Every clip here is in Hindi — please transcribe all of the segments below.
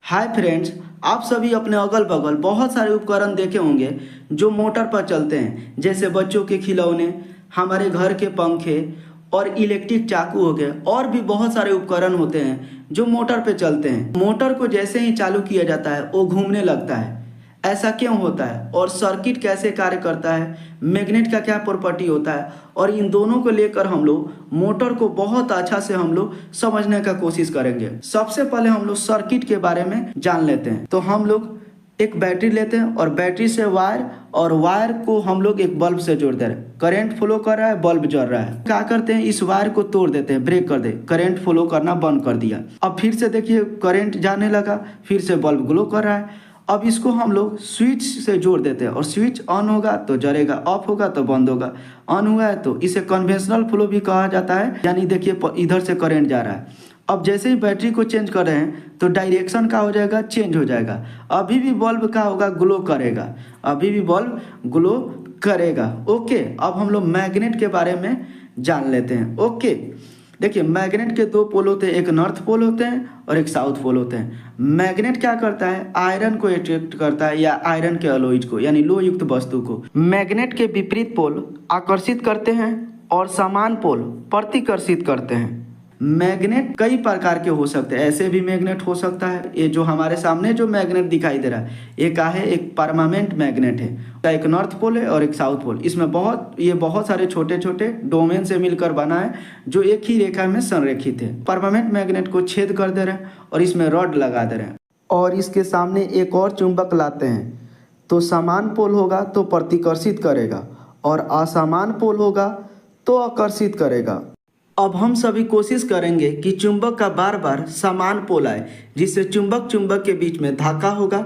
हाय फ्रेंड्स, आप सभी अपने अगल बगल बहुत सारे उपकरण देखे होंगे जो मोटर पर चलते हैं, जैसे बच्चों के खिलौने, हमारे घर के पंखे और इलेक्ट्रिक चाकू हो गए। और भी बहुत सारे उपकरण होते हैं जो मोटर पे चलते हैं। मोटर को जैसे ही चालू किया जाता है वो घूमने लगता है। ऐसा क्यों होता है और सर्किट कैसे कार्य करता है, मैग्नेट का क्या प्रॉपर्टी होता है, और इन दोनों को लेकर हम लोग मोटर को बहुत अच्छा से हम लोग समझने का कोशिश करेंगे। सबसे पहले हम लोग सर्किट के बारे में जान लेते हैं। तो हम लोग एक बैटरी लेते हैं और बैटरी से वायर, और वायर को हम लोग एक बल्ब से जोड़ दे रहे हैं। करंट फ्लो कर रहा है, बल्ब जल रहा है। क्या करते हैं, इस वायर को तोड़ देते हैं, ब्रेक कर दे, करंट फ्लो करना बंद कर दिया। अब फिर से देखिए करंट जाने लगा, फिर से बल्ब ग्लो कर रहा है। अब इसको हम लोग स्विच से जोड़ देते हैं और स्विच ऑन होगा तो जलेगा, ऑफ होगा तो बंद होगा। ऑन हुआ है तो इसे कन्वेंशनल फ्लो भी कहा जाता है, यानी देखिए इधर से करंट जा रहा है। अब जैसे ही बैटरी को चेंज कर रहे हैं तो डायरेक्शन का हो जाएगा, चेंज हो जाएगा। अभी भी बल्ब का होगा, ग्लो करेगा, अभी भी बल्ब ग्लो करेगा। ओके, अब हम लोग मैग्नेट के बारे में जान लेते हैं। ओके, देखिए मैग्नेट के दो पोल होते हैं, एक नॉर्थ पोल होते हैं और एक साउथ पोल होते हैं। मैग्नेट क्या करता है, आयरन को अट्रैक्ट करता है या आयरन के अलॉयज को, यानी लोह युक्त वस्तु को। मैग्नेट के विपरीत पोल आकर्षित करते हैं और समान पोल प्रतिकर्षित करते हैं। मैग्नेट कई प्रकार के हो सकते हैं, ऐसे भी मैग्नेट हो सकता है। ये जो हमारे सामने जो मैग्नेट दिखाई दे रहा है ये क्या है, एक परमानेंट मैग्नेट है। एक नॉर्थ पोल है और एक साउथ पोल। इसमें ये बहुत सारे छोटे छोटे डोमेन से मिलकर बना है जो एक ही रेखा में संरेखित है। परमानेंट मैग्नेट को छेद कर दे रहे हैं और इसमें रॉड लगा दे रहे हैं और इसके सामने एक और चुंबक लाते हैं। तो समान पोल होगा तो प्रतिकर्षित करेगा और असमान पोल होगा तो आकर्षित करेगा। अब हम सभी कोशिश करेंगे कि चुंबक का बार बार समान पोल आए, जिससे चुंबक के बीच में धक्का होगा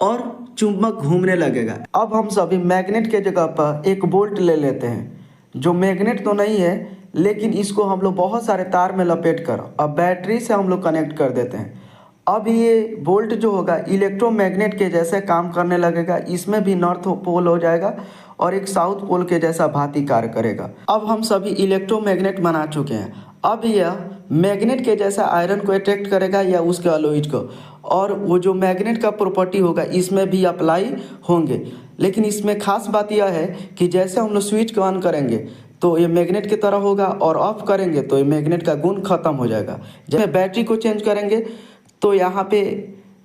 और चुंबक घूमने लगेगा। अब हम सभी मैग्नेट के जगह पर एक बोल्ट ले लेते हैं, जो मैग्नेट तो नहीं है लेकिन इसको हम लोग बहुत सारे तार में लपेट कर अब बैटरी से हम लोग कनेक्ट कर देते हैं। अब ये बोल्ट जो होगा इलेक्ट्रोमैग्नेट के जैसे काम करने लगेगा। इसमें भी नॉर्थ पोल हो जाएगा और एक साउथ पोल के जैसा भांति कार्य करेगा। अब हम सभी इलेक्ट्रोमैग्नेट बना चुके हैं। अब यह मैग्नेट के जैसा आयरन को अट्रैक्ट करेगा या उसके अलॉयज को, और वो जो मैग्नेट का प्रॉपर्टी होगा इसमें भी अप्लाई होंगे। लेकिन इसमें खास बात यह है कि जैसे हम लोग स्विच को ऑन करेंगे तो ये मैग्नेट की तरह होगा और ऑफ करेंगे तो ये मैग्नेट का गुण खत्म हो जाएगा। जब बैटरी को चेंज करेंगे तो यहाँ पे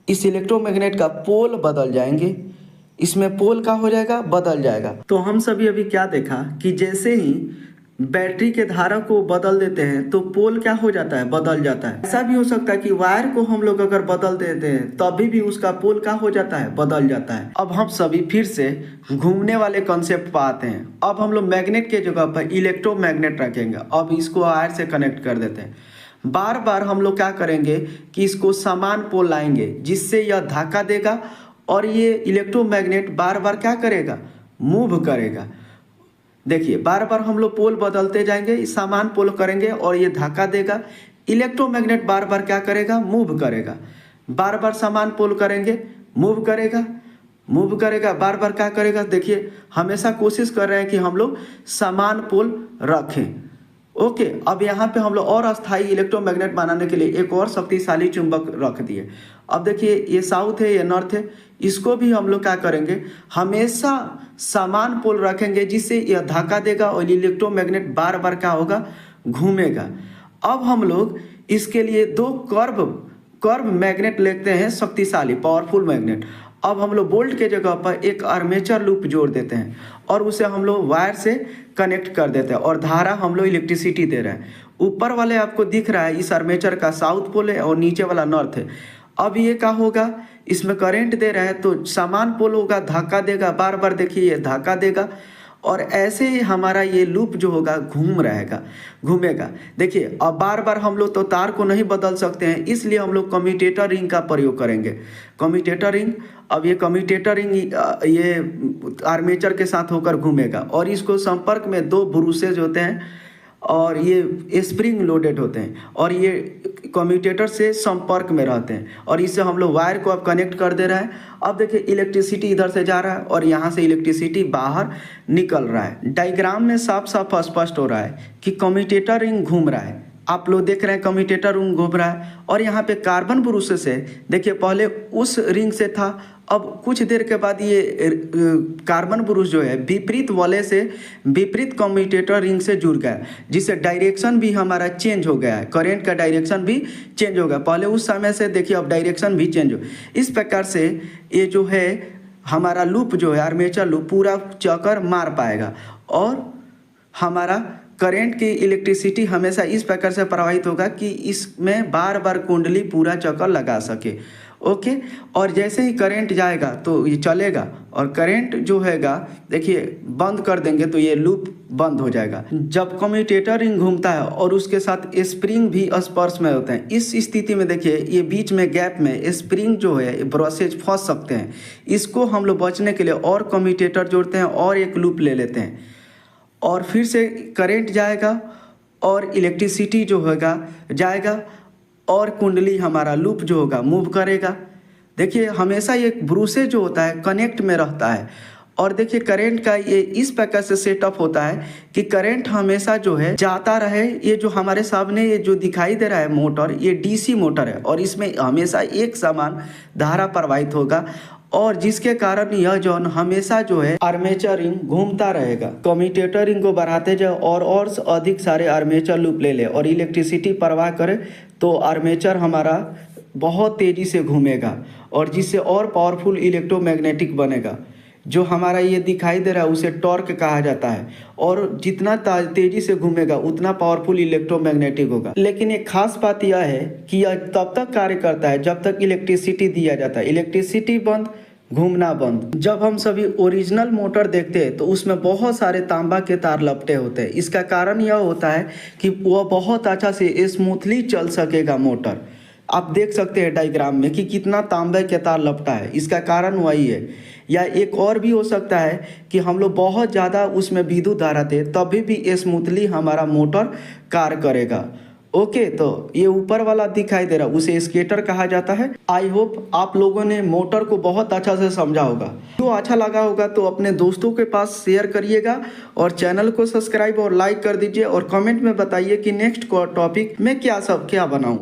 इस इलेक्ट्रोमैग्नेट का पोल बदल जाएंगे, इसमें पोल का हो जाएगा, बदल जाएगा। तो हम सभी अभी क्या देखा कि जैसे ही बैटरी के धारा को बदल देते हैं तो पोल क्या हो जाता है, बदल जाता है। ऐसा भी हो सकता है कि वायर को हम लोग अगर बदल देते हैं तभी भी उसका पोल क्या हो जाता है, बदल जाता है। अब हम सभी फिर से घूमने वाले कॉन्सेप्ट पर आते हैं। अब हम लोग मैग्नेट के जगह पर इलेक्ट्रोमैग्नेट रखेंगे। अब इसको वायर से कनेक्ट कर देते हैं। बार बार हम लोग क्या करेंगे कि इसको समान पोल लाएंगे, जिससे यह धक्का देगा और ये इलेक्ट्रोमैग्नेट बार बार क्या करेगा, मूव करेगा। देखिए बार बार हम लोग पोल बदलते जाएंगे, समान पोल करेंगे और ये धक्का देगा। इलेक्ट्रोमैग्नेट बार बार क्या करेगा, मूव करेगा। बार बार समान पोल करेंगे, मूव करेगा, मूव करेगा, बार बार क्या करेगा। देखिए हमेशा कोशिश कर रहे हैं कि हम लोग समान पोल रखें। ओके, अब यहाँ पे हम लोग और अस्थाई इलेक्ट्रोमैग्नेट बनाने के लिए एक और शक्तिशाली चुंबक रख दिए। अब देखिए ये साउथ है, ये नॉर्थ है, इसको भी हम लोग क्या करेंगे, हमेशा समान पोल रखेंगे, जिससे यह धक्का देगा और इलेक्ट्रोमैग्नेट बार बार क्या होगा, घूमेगा। अब हम लोग इसके लिए दो कर्व मैग्नेट लेते हैं, शक्तिशाली पावरफुल मैग्नेट। अब हम लोग बोल्ट के जगह पर एक आर्मेचर लूप जोड़ देते हैं और उसे हम लोग वायर से कनेक्ट कर देते हैं और धारा हम लोग इलेक्ट्रिसिटी दे रहे हैं। ऊपर वाले आपको दिख रहा है इस आर्मेचर का साउथ पोल है और नीचे वाला नॉर्थ है। अब ये क्या होगा, इसमें करंट दे रहा है तो समान पोल होगा, धक्का देगा, बार बार देखिए ये धक्का देगा और ऐसे ही हमारा ये लूप जो होगा घूमेगा। देखिए अब बार बार हम लोग तो तार को नहीं बदल सकते हैं, इसलिए हम लोग कम्यूटेटर रिंग का प्रयोग करेंगे। कम्यूटेटर रिंग, अब ये कम्यूटेटर रिंग ये आर्मेचर के साथ होकर घूमेगा और इसको संपर्क में दो ब्रूसेज होते हैं और ये स्प्रिंग लोडेड होते हैं और ये कम्यूटेटर से संपर्क में रहते हैं और इससे हम लोग वायर को अब कनेक्ट कर दे रहे हैं। अब देखिए इलेक्ट्रिसिटी इधर से जा रहा है और यहाँ से इलेक्ट्रिसिटी बाहर निकल रहा है। डायग्राम में साफ साफ स्पष्ट हो रहा है कि कम्यूटेटर रिंग घूम रहा है। आप लोग देख रहे हैं कम्यूटेटर रिंग घूम रहा है और यहाँ पे कार्बन ब्रुश से देखिए पहले उस रिंग से था, अब कुछ देर के बाद ये कार्बन ब्रुश जो है विपरीत वाले से विपरीत कम्यूटेटर रिंग से जुड़ गया, जिससे डायरेक्शन भी हमारा चेंज हो गया है, करंट का डायरेक्शन भी चेंज हो गया। पहले उस समय से देखिए अब डायरेक्शन भी चेंज हो। इस प्रकार से ये जो है हमारा लूप जो है आर्मेचर लूप पूरा चक्कर मार पाएगा और हमारा करंट की इलेक्ट्रिसिटी हमेशा इस प्रकार से प्रवाहित होगा कि इसमें बार बार कुंडली पूरा चक्कर लगा सके। ओके, और जैसे ही करंट जाएगा तो ये चलेगा और करंट जो हैगा देखिए बंद कर देंगे तो ये लूप बंद हो जाएगा। जब कम्यूटेटर रिंग घूमता है और उसके साथ स्प्रिंग भी स्पर्श में होते हैं, इस स्थिति में देखिए ये बीच में गैप में स्प्रिंग जो है ब्रशेज फंस सकते हैं। इसको हम लोग बचने के लिए और कम्यूटेटर जोड़ते हैं और एक लूप ले लेते हैं और फिर से करंट जाएगा और इलेक्ट्रिसिटी जो होगा जाएगा और कुंडली हमारा लूप जो होगा मूव करेगा। देखिए हमेशा ये ब्रूसेज जो होता है कनेक्ट में रहता है और देखिए करंट का ये इस प्रकार से सेटअप होता है कि करंट हमेशा जो है जाता रहे। ये जो हमारे सामने ये जो दिखाई दे रहा है मोटर, ये डीसी मोटर है और इसमें हमेशा एक समान धारा प्रवाहित होगा और जिसके कारण यह जोन हमेशा जो है आर्मेचर रिंग घूमता रहेगा। कम्यूटेटर रिंग को बढ़ाते जाओ और अधिक सारे आर्मेचर लूप ले ले और इलेक्ट्रिसिटी प्रवाह करे तो आर्मेचर हमारा बहुत तेज़ी से घूमेगा और जिससे और पावरफुल इलेक्ट्रोमैग्नेटिक बनेगा। जो हमारा ये दिखाई दे रहा है उसे टॉर्क कहा जाता है और जितना तेज़ी से घूमेगा उतना पावरफुल इलेक्ट्रोमैग्नेटिक होगा। लेकिन एक खास बात यह है कि यह तब तक कार्य करता है जब तक इलेक्ट्रिसिटी दिया जाता है। इलेक्ट्रिसिटी बंद, घूमना बंद। जब हम सभी ओरिजिनल मोटर देखते हैं तो उसमें बहुत सारे तांबा के तार लपटे होते हैं। इसका कारण यह होता है कि वह बहुत अच्छा से स्मूथली चल सकेगा मोटर। आप देख सकते हैं डायग्राम में कि कितना तांबे के तार लपटा है, इसका कारण वही है। या एक और भी हो सकता है कि हम लोग बहुत ज़्यादा उसमें विद्युत धारा थे तभी भी स्मूथली हमारा मोटर कार्य करेगा। ओके, तो ये ऊपर वाला दिखाई दे रहा है उसे स्केटर कहा जाता है। आई होप आप लोगों ने मोटर को बहुत अच्छा से समझा होगा। जो अच्छा लगा होगा तो अपने दोस्तों के पास शेयर करिएगा और चैनल को सब्सक्राइब और लाइक कर दीजिए और कमेंट में बताइए कि नेक्स्ट टॉपिक में क्या बनाऊं।